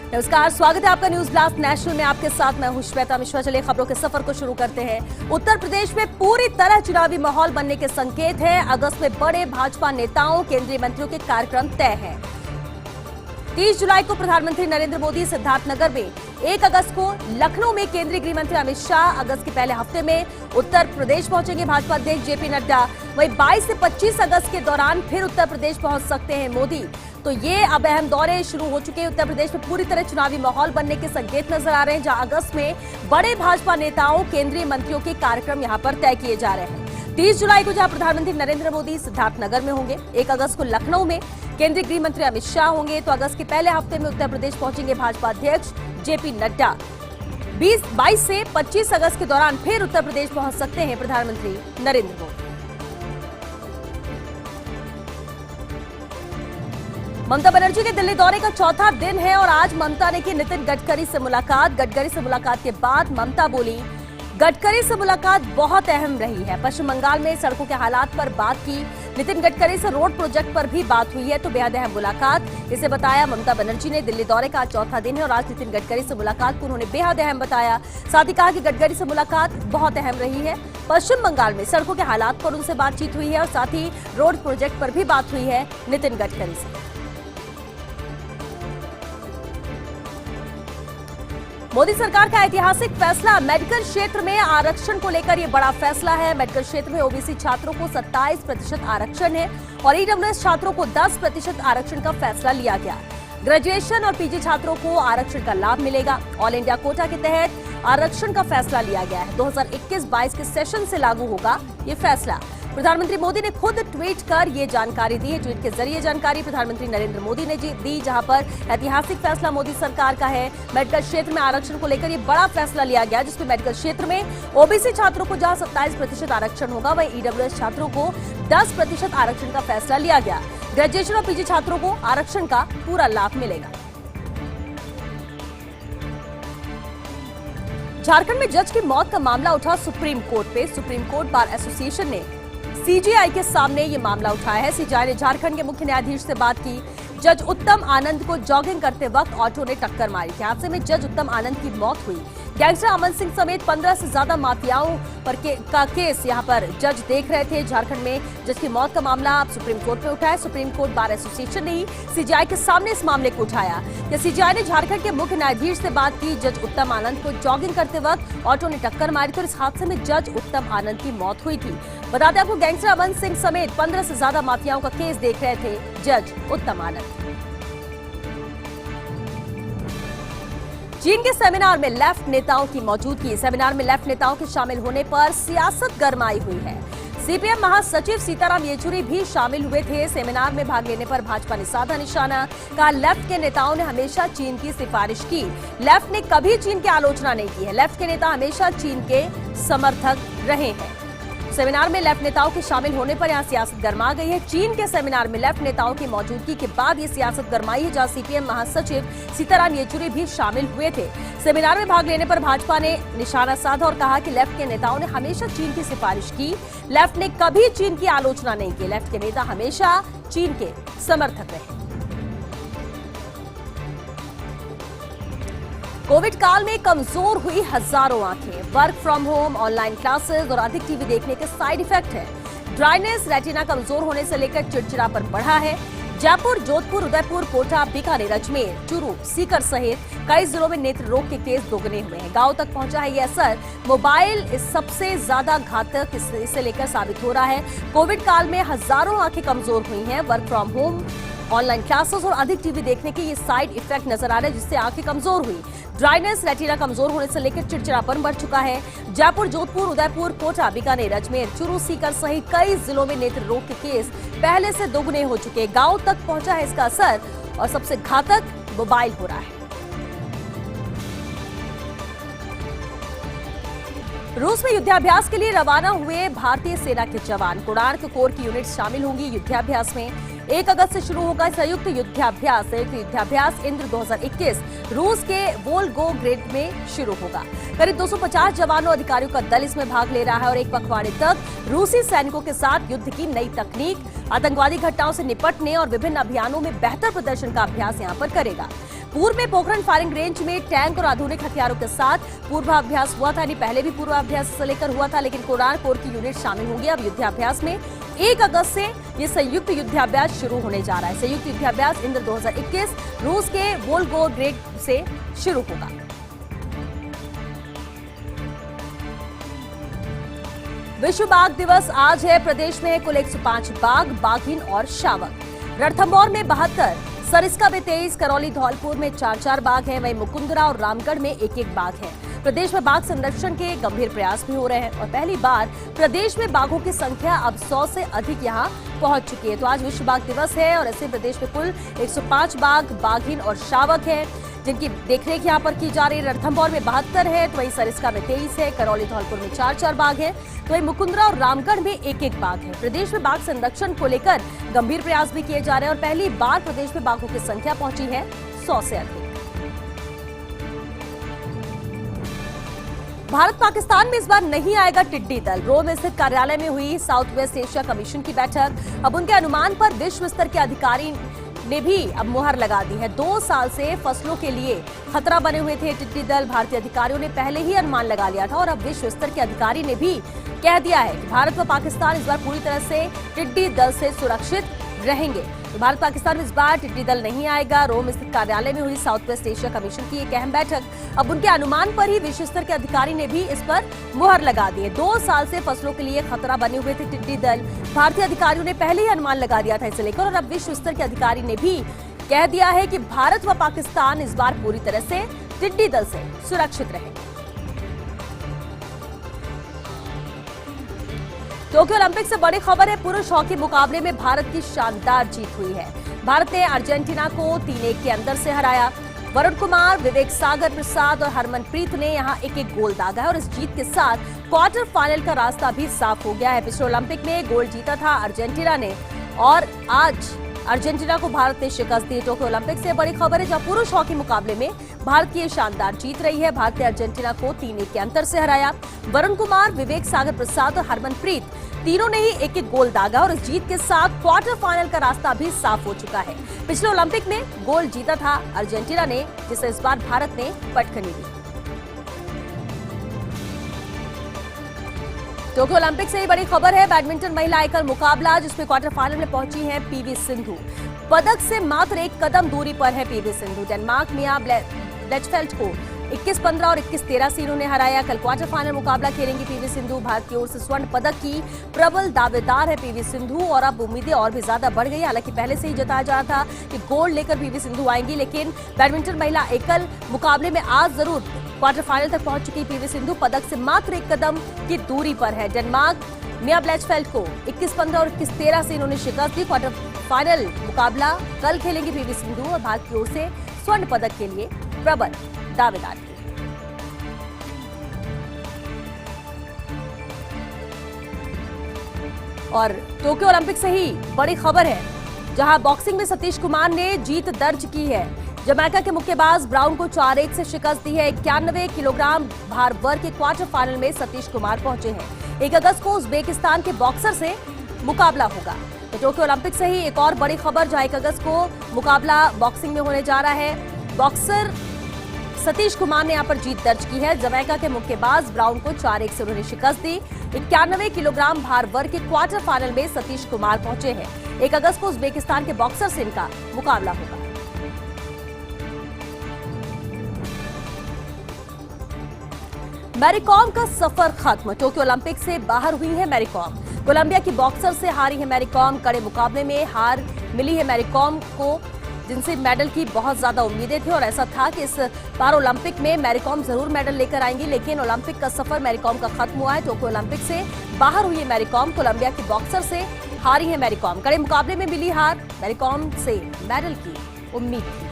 नमस्कार, स्वागत है आपका न्यूज ब्लास्ट नेशनल में। आपके साथ मैं हूं श्वेता मिश्रा। चलिए खबरों के सफर को शुरू करते हैं। उत्तर प्रदेश में पूरी तरह चुनावी माहौल बनने के संकेत हैं। अगस्त में बड़े भाजपा नेताओं, केंद्रीय मंत्रियों के कार्यक्रम तय हैं। 30 जुलाई को प्रधानमंत्री नरेंद्र मोदी सिद्धार्थनगर में, 1 अगस्त को लखनऊ में केंद्रीय गृह मंत्री अमित शाह, अगस्त के पहले हफ्ते में उत्तर प्रदेश पहुंचेंगे भाजपा अध्यक्ष जेपी नड्डा। वहीं 22 से 25 अगस्त के दौरान फिर उत्तर प्रदेश पहुंच सकते हैं मोदी। तो ये अब अहम दौरे शुरू हो चुके हैं। उत्तर प्रदेश में पूरी तरह चुनावी माहौल बनने के संकेत नजर आ रहे हैं, जहां अगस्त में बड़े भाजपा नेताओं, केंद्रीय मंत्रियों के कार्यक्रम यहां पर तय किए जा रहे हैं। 30 जुलाई को जहां प्रधानमंत्री नरेंद्र मोदी सिद्धार्थनगर में होंगे, 1 अगस्त को लखनऊ में केंद्रीय गृह मंत्री अमित शाह होंगे, तो अगस्त के पहले हफ्ते में उत्तर प्रदेश पहुंचेंगे भाजपा अध्यक्ष जेपी नड्डा। 22 से 25 अगस्त के दौरान फिर उत्तर प्रदेश पहुंच सकते हैं प्रधानमंत्री नरेंद्र मोदी। ममता बनर्जी के दिल्ली दौरे का चौथा दिन है और आज ममता ने की नितिन गडकरी से मुलाकात। गडकरी से मुलाकात के बाद ममता बोली, गडकरी से मुलाकात बहुत अहम रही है। पश्चिम बंगाल में सड़कों के हालात पर बात की। नितिन गडकरी से रोड प्रोजेक्ट पर भी बात हुई है, तो बेहद अहम मुलाकात इसे बताया ममता बनर्जी ने। दिल्ली दौरे का चौथा दिन है और आज नितिन गडकरी से मुलाकात को उन्होंने बेहद अहम बताया। साथ ही कहा कि गडकरी से मुलाकात बहुत अहम रही है। पश्चिम बंगाल में सड़कों के हालात पर उनसे बातचीत हुई है और साथ ही रोड प्रोजेक्ट पर भी बात हुई है नितिन गडकरी से। मोदी सरकार का ऐतिहासिक फैसला, मेडिकल क्षेत्र में आरक्षण को लेकर यह बड़ा फैसला है। मेडिकल क्षेत्र में ओबीसी छात्रों को 27% आरक्षण है और ईडब्ल्यूएस छात्रों को 10% आरक्षण का फैसला लिया गया। ग्रेजुएशन और पीजी छात्रों को आरक्षण का लाभ मिलेगा। ऑल इंडिया कोटा के तहत आरक्षण का फैसला लिया गया है। 2021-22 के सेशन से लागू होगा ये फैसला। प्रधानमंत्री मोदी ने खुद ट्वीट कर ये जानकारी दी है। ट्वीट के जरिए जानकारी प्रधानमंत्री नरेंद्र मोदी ने दी, जहां पर ऐतिहासिक फैसला मोदी सरकार का है। मेडिकल क्षेत्र में आरक्षण को लेकर ये बड़ा फैसला लिया गया, जिसमें मेडिकल क्षेत्र में ओबीसी छात्रों को जहां 27% आरक्षण होगा, वहीं ईडब्ल्यूएस छात्रों को 10% आरक्षण का फैसला लिया गया। ग्रेजुएशन और पीजी छात्रों को आरक्षण का पूरा लाभ मिलेगा। झारखंड में जज की मौत का मामला उठा सुप्रीम कोर्ट पे। सुप्रीम कोर्ट बार एसोसिएशन ने सीजेआई के सामने ये मामला उठाया है। सीजेआई ने झारखंड के मुख्य न्यायाधीश से बात की। जज उत्तम आनंद को जॉगिंग करते वक्त ऑटो ने टक्कर मारी थी। हादसे में जज उत्तम आनंद की मौत हुई। गैंगस्टर अमन सिंह समेत 15 से ज्यादा माफियाओं पर का केस यहां पर जज देख रहे थे। झारखंड में जज की मौत का मामला अब सुप्रीम कोर्ट में उठाया। सुप्रीम कोर्ट बार एसोसिएशन ने ही सीजेआई के सामने इस मामले को उठाया। सीजेआई ने झारखंड के मुख्य न्यायाधीश से बात की। जज उत्तम आनंद को जॉगिंग करते वक्त ऑटो ने टक्कर मारी थी और इस हादसे में जज उत्तम आनंद की मौत हुई थी। बता दें आपको, गैंगस्टर अमन सिंह समेत 15 से ज्यादा माफियाओं का केस देख रहे थे जज उत्तम आनंद। चीन के सेमिनार में लेफ्ट नेताओं की मौजूदगी। सेमिनार में लेफ्ट नेताओं के शामिल होने पर सियासत गरमाई हुई है। सीपीएम महासचिव सीताराम येचुरी भी शामिल हुए थे। सेमिनार में भाग लेने पर भाजपा ने साधा निशाना। कहा, लेफ्ट के नेताओं ने हमेशा चीन की सिफारिश की, लेफ्ट ने कभी चीन की आलोचना नहीं की है। लेफ्ट के नेता हमेशा चीन के समर्थक रहे हैं। सेमिनार में लेफ्ट नेताओं के शामिल होने पर यहां सियासत गरमा गई है। चीन के सेमिनार में लेफ्ट नेताओं की मौजूदगी के बाद ये सियासत गरमाई है, जहां सीपीएम महासचिव सीताराम येचुरी भी शामिल हुए थे। सेमिनार में भाग लेने पर भाजपा ने निशाना साधा और कहा कि लेफ्ट के नेताओं ने हमेशा चीन की सिफारिश की, लेफ्ट ने कभी चीन की आलोचना नहीं की। लेफ्ट के नेता हमेशा चीन के समर्थक रहे। कोविड काल में कमजोर हुई हजारों आंखें। Work from home, online classes और अधिक टीवी देखने के साइड इफेक्ट है। ड्राइनेस, रेटिना कमजोर होने से लेकर चिड़चिड़ापन बढ़ा है। जयपुर, जोधपुर, उदयपुर, कोटा, बीकानेर, अजमेर, चूरू, सीकर सहित कई जिलों में नेत्र रोग के केस दोगुने हुए हैं। गांव तक पहुंचा है ये असर। मोबाइल इस सबसे ज्यादा घातक इसे लेकर साबित हो रहा है। कोविड काल में हजारों आंखें कमजोर हुई हैं। Work from home, online classes और अधिक टीवी देखने के ये साइड इफेक्ट नजर आ रहे हैं, जिससे आंखें कमजोर हुई। ड्राइनेस, रेटिना कमजोर होने से लेकर चिड़चिड़ापन बढ़ चुका है। जयपुर, जोधपुर, उदयपुर, कोटा, बीकानेर, अजमेर, चूरू, सीकर सहित कई जिलों में नेत्र रोग के केस पहले से दोगुने हो चुके। गांव तक पहुंचा है इसका असर और सबसे घातक मोबाइल हो रहा है। रूस में युद्धाभ्यास के लिए रवाना हुए भारतीय सेना के जवान। कोणार्क कोर की यूनिट शामिल होंगी युद्धाभ्यास में। 1 अगस्त से शुरू होगा संयुक्त युद्धाभ्यास इंद्र 2021 रूस के वोल्गोग्रेड में शुरू होगा। करीब 250 जवानों अधिकारियों का दल इसमें भाग ले रहा है और 1 पखवाड़े तक रूसी सैनिकों के साथ युद्ध की नई तकनीक, आतंकवादी घटनाओं से निपटने और विभिन्न अभियानों में बेहतर प्रदर्शन का अभ्यास यहां पर करेगा। पूर्व में पोखरण फायरिंग रेंज में टैंक और आधुनिक हथियारों के साथ पूर्वाभ्यास हुआ था। नहीं, पहले भी पूर्वाभ्यास से लेकर हुआ था, लेकिन कोरान कोर की यूनिट शामिल होंगी अब युद्धाभ्यास में। 1 अगस्त से ये संयुक्त युद्धाभ्यास शुरू होने जा रहा है। संयुक्त युद्धाभ्यास इंद्र 2021 रूस के वोल्गोग्रेड से शुरू होगा। विश्व बाघ दिवस आज है। प्रदेश में कुल 105 बाघ, बाघिन और शावक। रणथंभौर में 72, सरिस्का में 23, करौली धौलपुर में 4-4 बाघ हैं, वहीं मुकुंदरा और रामगढ़ में 1-1 बाघ है। प्रदेश में बाघ संरक्षण के गंभीर प्रयास भी हो रहे हैं और पहली बार प्रदेश में बाघों की संख्या अब 100 से अधिक यहां पहुंच चुकी है। तो आज विश्व बाघ दिवस है और ऐसे प्रदेश में कुल 105 बाघ, बाघिन और शावक हैं, जिनकी देखरेख यहां पर की जा रही है। रणथंभौर में 72 है, तो वहीं सरिस्का में 23 है, करौली धौलपुर में 4-4 बाघ है, तो वहीं मुकुंदरा और रामगढ़ में 1-1 बाघ है। प्रदेश में बाघ संरक्षण को लेकर गंभीर प्रयास भी किए जा रहे हैं और पहली बार प्रदेश में बाघों की संख्या पहुंची है 100 से अधिक। भारत पाकिस्तान में इस बार नहीं आएगा टिड्डी दल। रोम स्थित कार्यालय में हुई साउथ वेस्ट एशिया कमीशन की बैठक। अब उनके अनुमान पर विश्व स्तर के अधिकारी ने भी अब मुहर लगा दी है। 2 साल से फसलों के लिए खतरा बने हुए थे टिड्डी दल। भारतीय अधिकारियों ने पहले ही अनुमान लगा लिया था और अब विश्व स्तर के अधिकारी ने भी कह दिया है कि भारत व पाकिस्तान इस बार पूरी तरह से टिड्डी दल से सुरक्षित रहेंगे। तो भारत पाकिस्तान में इस बार टिड्डी दल नहीं आएगा। रोम स्थित कार्यालय में हुई साउथ वेस्ट एशिया कमीशन की एक अहम बैठक। अब उनके अनुमान पर ही विश्व स्तर के अधिकारी ने भी इस पर मुहर लगा दी है। 2 साल से फसलों के लिए खतरा बने हुए थे टिड्डी दल। भारतीय अधिकारियों ने पहले ही अनुमान लगा दिया था इसे लेकर और अब विश्व स्तर के अधिकारी ने भी कह दिया है कि भारत व पाकिस्तान इस बार पूरी तरह से टिड्डी दल से सुरक्षित रहेंगे। टोक्यो ओलंपिक से बड़ी खबर है। पुरुष हॉकी मुकाबले में भारत की शानदार जीत हुई है। भारत ने अर्जेंटीना को 3-1 के अंदर से हराया। वरुण कुमार, विवेक सागर प्रसाद और हरमनप्रीत ने यहां 1-1 गोल दागा है और इस जीत के साथ क्वार्टर फाइनल का रास्ता भी साफ हो गया है। पिछले ओलंपिक में गोल्ड जीता था अर्जेंटीना ने और आज अर्जेंटीना को भारत ने शिकस्त दी। टोक्यो ओलंपिक से बड़ी खबर है, जहां पुरुष हॉकी मुकाबले में भारत की ये शानदार जीत रही है। भारत ने अर्जेंटीना को 3-1 के अंतर से हराया। वरुण कुमार, विवेक सागर प्रसाद और हरमनप्रीत तीनों ने ही 1-1 गोल दागा और इस जीत के साथ क्वार्टर फाइनल का रास्ता भी साफ हो चुका है। पिछले ओलंपिक में गोल्ड जीता था अर्जेंटीना ने, जिसे इस बार भारत ने पटखनी दी। टोक्यो ओलंपिक से ही बड़ी खबर है। बैडमिंटन महिला एकल मुकाबला, जिसमें क्वार्टर फाइनल में पहुंची हैं पीवी सिंधु। पदक से मात्र 1 कदम दूरी पर है पीवी सिंधु। डेनमार्क मिया ब्लेचफेल्ट को 21-15 और 21-13 से इन्होंने हराया। कल क्वार्टर फाइनल मुकाबला खेलेंगी पीवी सिंधु। भारत की ओर से स्वर्ण पदक की प्रबल दावेदार है पीवी सिंधु और अब उम्मीदें और भी ज्यादा बढ़ गई। हालांकि पहले से ही जताया जा रहा था कि गोल्ड लेकर पीवी सिंधु आएंगी, लेकिन बैडमिंटन महिला एकल मुकाबले में आज जरूर क्वार्टर फाइनल तक पहुंच चुकी पीवी सिंधु। पदक से मात्र 1 कदम की दूरी पर है। डेनमार्क मिया ब्लेचफेल्ट को 21-15 और 21-13 से इन्होंने शिकस्त दी। क्वार्टर फाइनल मुकाबला कल खेलेंगी पीवी सिंधु और भारत की ओर से स्वर्ण पदक के लिए प्रबल दावेदार थी। और टोक्यो ओलंपिक से ही बड़ी खबर है, जहां बॉक्सिंग में सतीश कुमार ने जीत दर्ज की है। जमैका के मुक्केबाज ब्राउन को 4-1 से शिकस्त दी है। 91 किलोग्राम भार वर्ग के क्वार्टर फाइनल में सतीश कुमार पहुंचे हैं। 1 अगस्त को उज्बेकिस्तान के बॉक्सर से मुकाबला होगा। तो टोक्यो ओलंपिक से ही एक और बड़ी खबर, जहां 1 अगस्त को मुकाबला बॉक्सिंग में होने जा रहा है। बॉक्सर सतीश कुमार ने यहां पर जीत दर्ज की है। जमैका के मुक्केबाज ब्राउन को 4-1 से उन्होंने शिकस्त दी। 91 किलोग्राम भार वर्ग के क्वार्टर फाइनल में सतीश कुमार पहुंचे हैं। 1 अगस्त को उज्बेकिस्तान के बॉक्सर से इनका मुकाबला होगा। मैरीकॉम का सफर खत्म। टोक्यो ओलंपिक से बाहर हुई है मैरीकॉम। कोलंबिया की बॉक्सर से हारी है मैरीकॉम। कड़े मुकाबले में हार मिली है मैरीकॉम को, जिनसे मेडल की बहुत ज्यादा उम्मीदें थी और ऐसा था कि इस बार ओलंपिक में मैरीकॉम जरूर मेडल लेकर आएंगी, लेकिन ओलंपिक का सफर मैरीकॉम का खत्म हुआ है। टोक्यो ओलंपिक से बाहर हुई है मैरीकॉम। कोलंबिया की बॉक्सर से हारी है मैरीकॉम। कड़े मुकाबले में मिली हार। मैरीकॉम से मेडल की उम्मीद थी।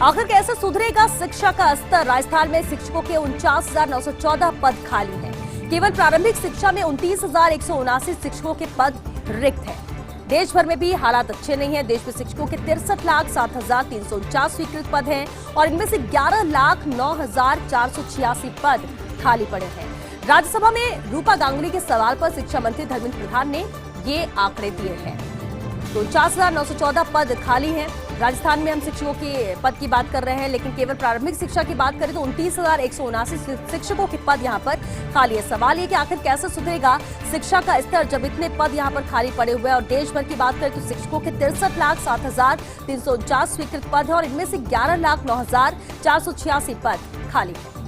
आखिर कैसे सुधरेगा शिक्षा का स्तर? राजस्थान में शिक्षकों के 49,914 पद खाली हैं। केवल प्रारंभिक शिक्षा में 29,179 शिक्षकों के पद रिक्त हैं। देश भर में भी हालात अच्छे नहीं हैं। देश में शिक्षकों के 63,07,349 स्वीकृत पद हैं और इनमें से 11,09,486 पद खाली पड़े हैं। राज्यसभा में रूपा गांगुली के सवाल पर शिक्षा मंत्री धर्मेंद्र प्रधान ने ये आंकड़े दिए हैं। तो 4914 पद खाली हैं। राजस्थान में हम शिक्षकों के पद की बात कर रहे हैं, लेकिन केवल प्रारंभिक शिक्षा की बात करें तो 29,179 शिक्षकों के पद यहां पर खाली है। सवाल ये कि आखिर कैसे सुधरेगा शिक्षा का स्तर जब इतने पद यहां पर खाली पड़े हुए हैं। और देश भर की बात करें तो शिक्षकों के 63,07,349 स्वीकृत पद है और इनमें से 11,09,486 पद खाली है।